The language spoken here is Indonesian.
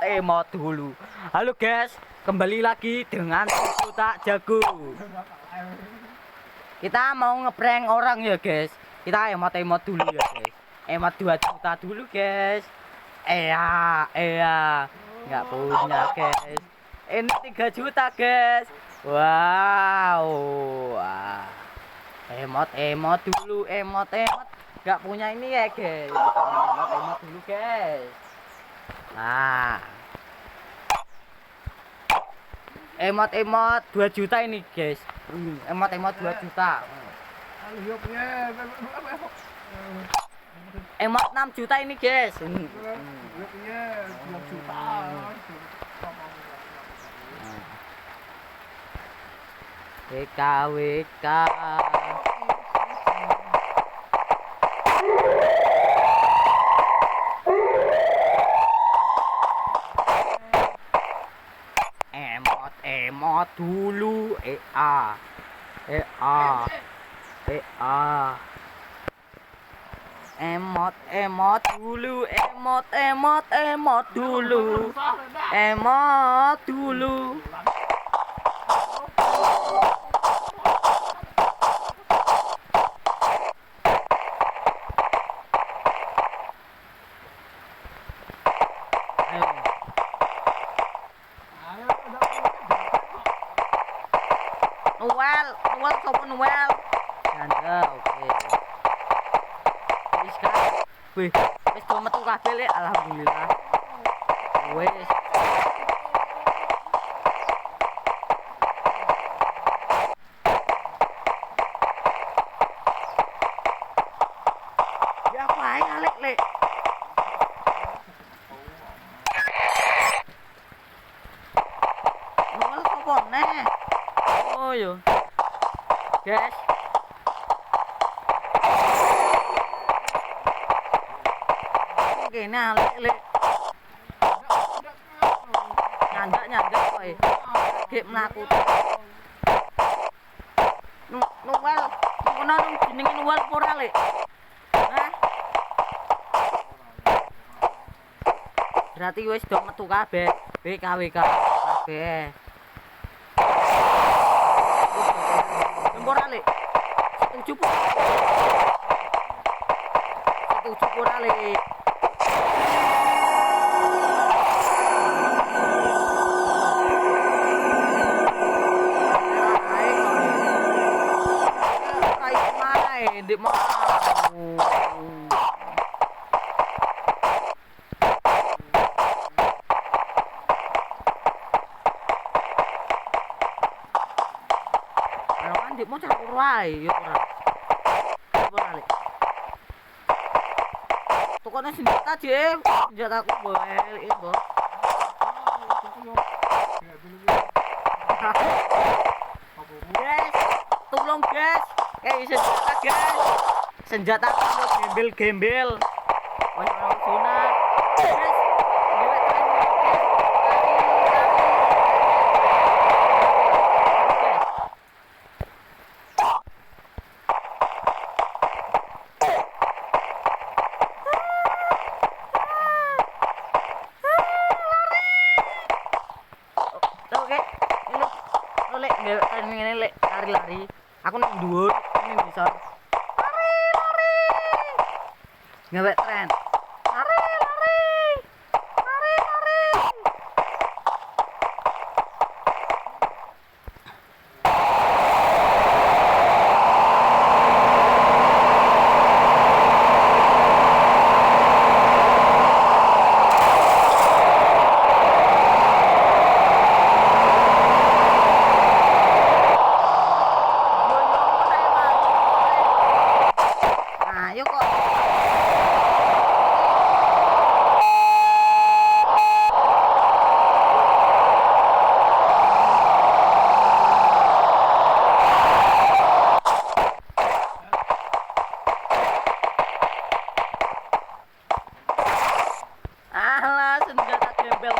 emot dulu. Halo guys, kembali lagi dengan Tak Jago. Kita mau ngeprank orang ya guys. Kita emot-emot dulu ya guys. Emot 2 juta dulu guys. Nggak punya guys. Ini 3 juta guys. Wow. Wah. Emot dulu, emot. Nggak punya ini ya guys. Emot dulu guys. Nah. Emot 2 juta ini guys. Emot 2 juta. Emot 6 juta ini guys. WK. Emot dulu. Emot dulu. Emot dulu. Noel sopo Noel. Janda, oke. Wis kan. Wih, wis do metu kabeh lek alhamdulillah. Wis. Ya wae ngalek lek. Noel sopo neh? Oh yo. Guys. Kene lek. Nyandak kowe. Gek mlaku. Noel, ngono jenenge Noel ora lek. Hah? Berarti wis do metu kabeh. WK kabeh. Ora lek. Setuju ora lek. Ndek mau. Ndek mau campur wae yo ora. Ora lek. Tukone senjata je, senjataku boleh itu. Guys, tolong guys. Senjata guys. Senjata gembel. Oh, zona. Guys, ini lek lari. Aku nang dhuwur, ini bisa. Lari. Ngewek tren. Lari. Ayo kok. Alah, senjata gembel